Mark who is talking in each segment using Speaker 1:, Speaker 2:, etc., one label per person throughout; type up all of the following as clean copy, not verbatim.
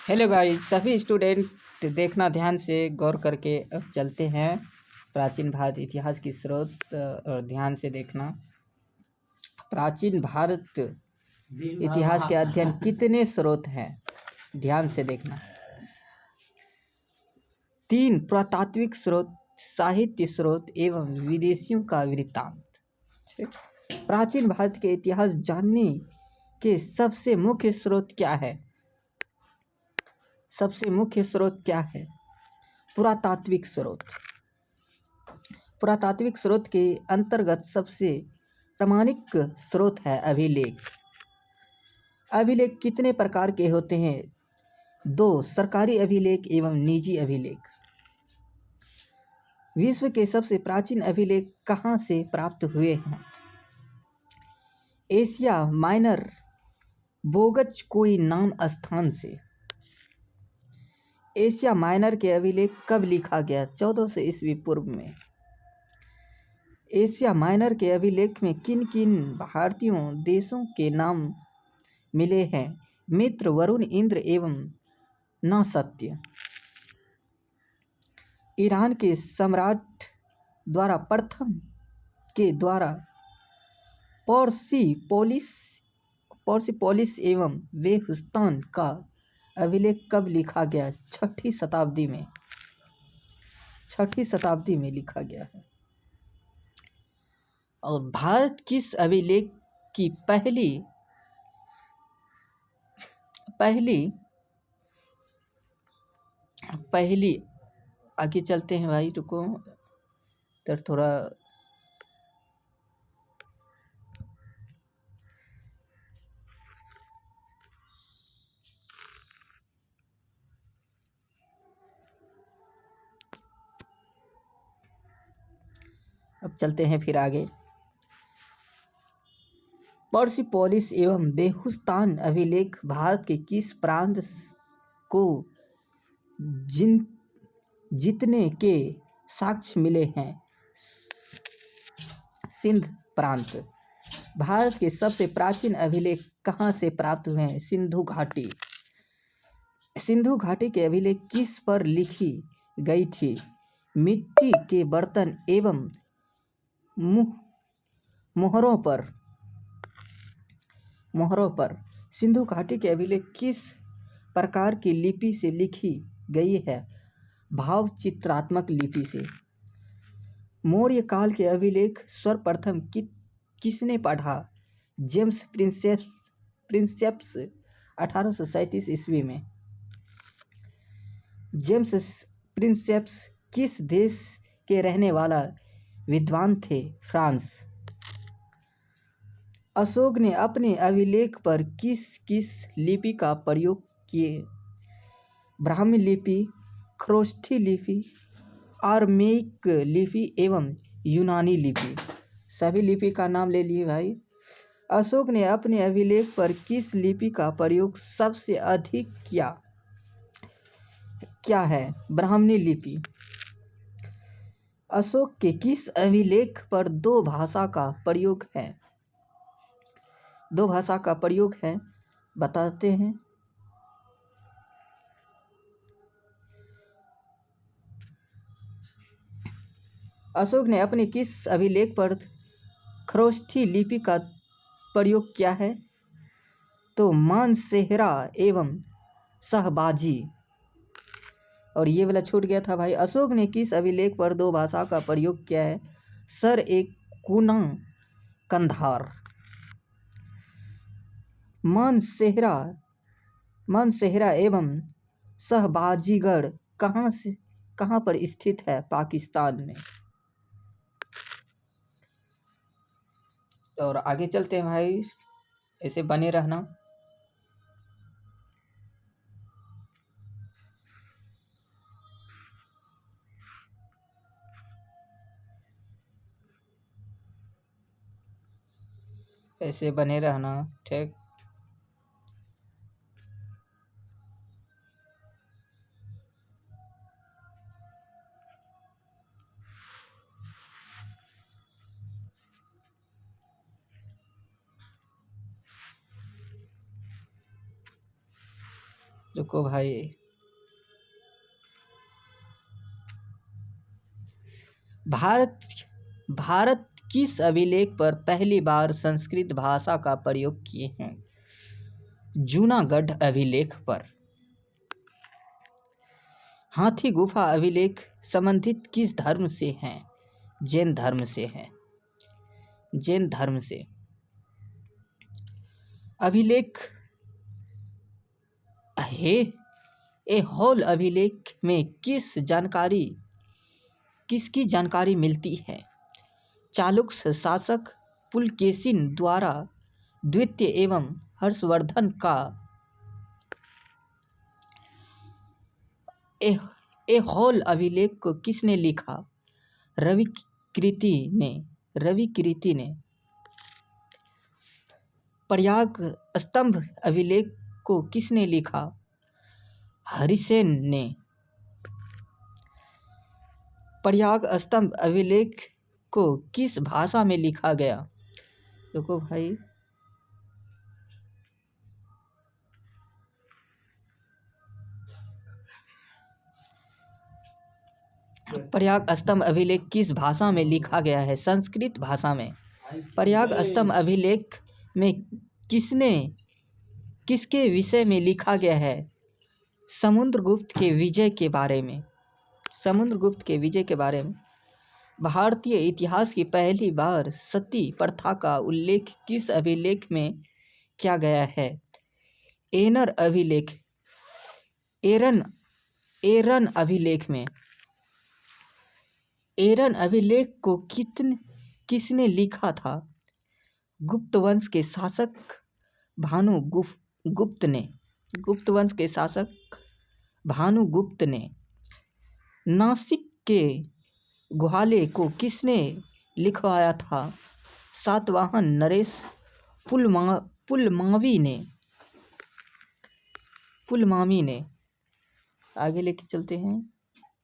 Speaker 1: Hello guys, सभी student देखना ध्यान से गौर करके अब चलते हैं प्राचीन भारत इतिहास की स्रोत और ध्यान से देखना। प्राचीन भारत इतिहास के अध्ययन कितने स्रोत हैं, ध्यान से देखना। 3 पुरातात्विक स्रोत, साहित्य स्रोत एवं विदेशियों का वृत्तांत। प्राचीन भारत के इतिहास जानने के सबसे मुख्य स्रोत क्या है? सबसे मुख्य स्रोत क्या है? पुरातात्विक स्रोत। पुरातात्विक स्रोत के अंतर्गत सबसे प्रामाणिक स्रोत है अभिलेख। अभिलेख कितने प्रकार के होते हैं? 2, सरकारी अभिलेख एवं निजी अभिलेख। विश्व के सबसे प्राचीन अभिलेख कहाँ से प्राप्त हुए हैं? एशिया माइनर बोगच कोई नाम स्थान से। एशिया माइनर के अभिलेख कब लिखा गया? 1400 ईस्वी पूर्व में। एशिया माइनर के अभिलेख में किन किन भारतीयों देशों के नाम मिले हैं? मित्र, वरुण, इंद्र एवं नसत्य। ईरान के सम्राट द्वारा प्रथम के द्वारा पर्सिपोलिस एवं बेहुस्तान का अभिलेख कब लिखा गया? 6ठी शताब्दी में। 6ठी शताब्दी में लिखा गया है। और भारत किस अभिलेख की पहली आगे चलते हैं भाई, रुको तर थोड़ा अब चलते हैं फिर आगे। पर्सिपोलिस एवं बेहुस्तान अभिलेख भारत के किस प्रांत को जीतने के साक्ष्य मिले हैं? सिंध प्रांत। भारत के सबसे प्राचीन अभिलेख कहाँ से प्राप्त हुए हैं? सिंधु घाटी। सिंधु घाटी के अभिलेख किस पर लिखी गई थी? मिट्टी के बर्तन एवं मोहरों पर। सिंधु घाटी के अभिलेख किस प्रकार की लिपि से लिखी गई है? भाव चित्रात्मक लिपि से। मौर्य काल के अभिलेख सर्वप्रथम किसने पढ़ा? जेम्स प्रिंसेप्स 1837 ईस्वी में। जेम्स प्रिंसेप्स किस देश के रहने वाला विद्वान थे? फ्रांस। अशोक ने अपने अभिलेख पर किस किस लिपि का प्रयोग किए? ब्राह्मी लिपि, खरोष्ठी लिपि, आरमेइक लिपि एवं यूनानी लिपि। सभी लिपि का नाम ले लिए भाई। अशोक ने अपने अभिलेख पर किस लिपि का प्रयोग सबसे अधिक किया? क्या है? ब्राह्मी लिपि। अशोक के किस अभिलेख पर 2 भाषा का प्रयोग है? 2 भाषा का प्रयोग है, बताते हैं। अशोक ने अपने किस अभिलेख पर खरोष्ठी लिपि का प्रयोग किया है? तो मानसेहरा एवं सहबाजी। और ये वाला छूट गया था भाई। अशोक ने किस अभिलेख पर 2 भाषा का प्रयोग किया है? सर एक कुना कंधार। मानसेहरा एवं सहबाजीगढ़ कहाँ पर स्थित है? पाकिस्तान में। और आगे चलते हैं भाई, ऐसे बने रहना। ऐसे बने रहना, ठीक। रुको भाई। भारत भारत किस अभिलेख पर पहली बार संस्कृत भाषा का प्रयोग किए हैं? जूनागढ़ अभिलेख पर। हाथी गुफा अभिलेख संबंधित किस धर्म से हैं? जैन धर्म से है। जैन धर्म से। अभिलेख है ऐहोल अभिलेख में किसकी जानकारी मिलती है? चालुक्य शासक पुलकेशिन द्वारा द्वितीय एवं हर्षवर्धन का ऐहोल अभिलेख को किसने लिखा? रवि कीर्ति ने। प्रयाग स्तंभ अभिलेख को किसने लिखा? हरिसेन ने। प्रयाग स्तंभ अभिलेख को किस भाषा में लिखा गया? देखो भाई, प्रयाग स्तंभ अभिलेख किस भाषा में लिखा गया है? संस्कृत भाषा में। प्रयाग स्तंभ अभिलेख में किसके विषय में लिखा गया है? समुद्रगुप्त के विजय के बारे में। समुद्रगुप्त के विजय के बारे में। भारतीय इतिहास की पहली बार सती प्रथा का उल्लेख किस अभिलेख में किया गया है? एरन अभिलेख में। एरन अभिलेख को किसने लिखा था? गुप्त वंश के शासक भानुगुप्त ने। गुप्त वंश के शासक भानुगुप्त ने। नासिक के ग्वाले को किसने लिखवाया था? सातवाहन नरेश पुलमावी ने। आगे लेके चलते हैं।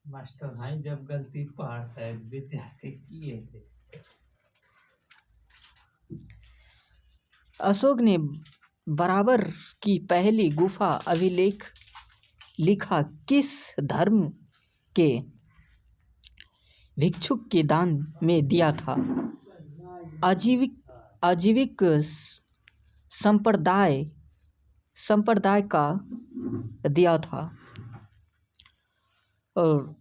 Speaker 2: मास्टर भाई जब गलती पढ़ता है विद्यार्थी किए थे।
Speaker 1: अशोक ने बराबर की पहली गुफा अभिलेख लिखा किस धर्म के भिक्षुक के दान में दिया था? आजीविक संप्रदाय का दिया था। और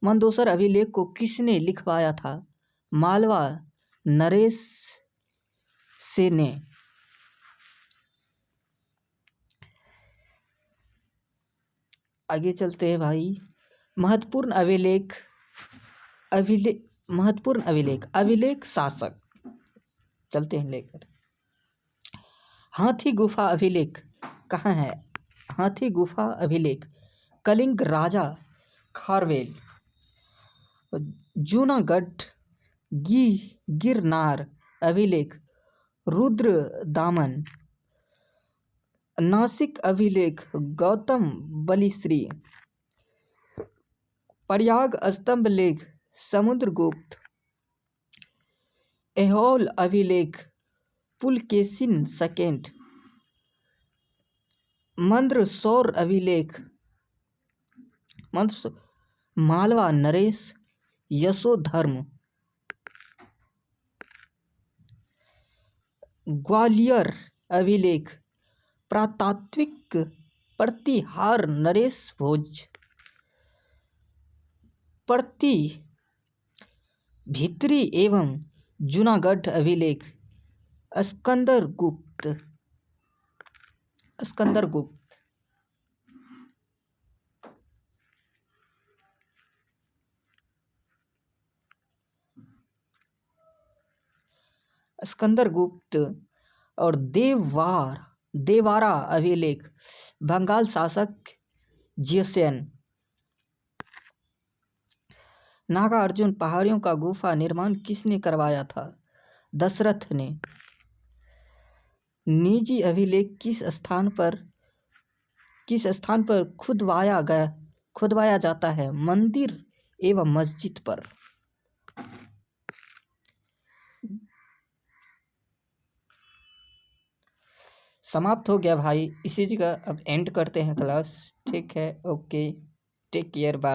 Speaker 1: मंदोसर अभिलेख को किसने लिखवाया था? मालवा नरेश से ने। आगे चलते हैं भाई। महत्वपूर्ण अभिलेख शासक। चलते हैं लेकर। हाथी गुफा अभिलेख कहाँ है? हाथी गुफा अभिलेख कलिंग राजा खारवेल। जूनागढ़ गिरनार अभिलेख रुद्रदामन। नासिक अभिलेख गौतम बलिश्री। प्रयाग स्तंभ लेख समुद्रगुप्त। ऐहोल अभिलेख पुलकेशिन सेकेंड। मंदसौर अभिलेख मालवा नरेश यशोधर्म। ग्वालियर अभिलेख पुरातात्विक प्रतिहार नरेश भोज। प्रति भित्री एवं जूनागढ़ अभिलेख स्कंदर गुप्त। और देवारा अभिलेख बंगाल शासक जियसेन। नागार्जुन पहाड़ियों का गुफा निर्माण किसने करवाया था? दशरथ ने। निजी अभिलेख किस स्थान पर खुदवाया जाता है? मंदिर एवं मस्जिद पर। समाप्त हो गया भाई, इसी जगह अब एंड करते हैं क्लास। ठीक है, ओके, टेक केयर, बाय।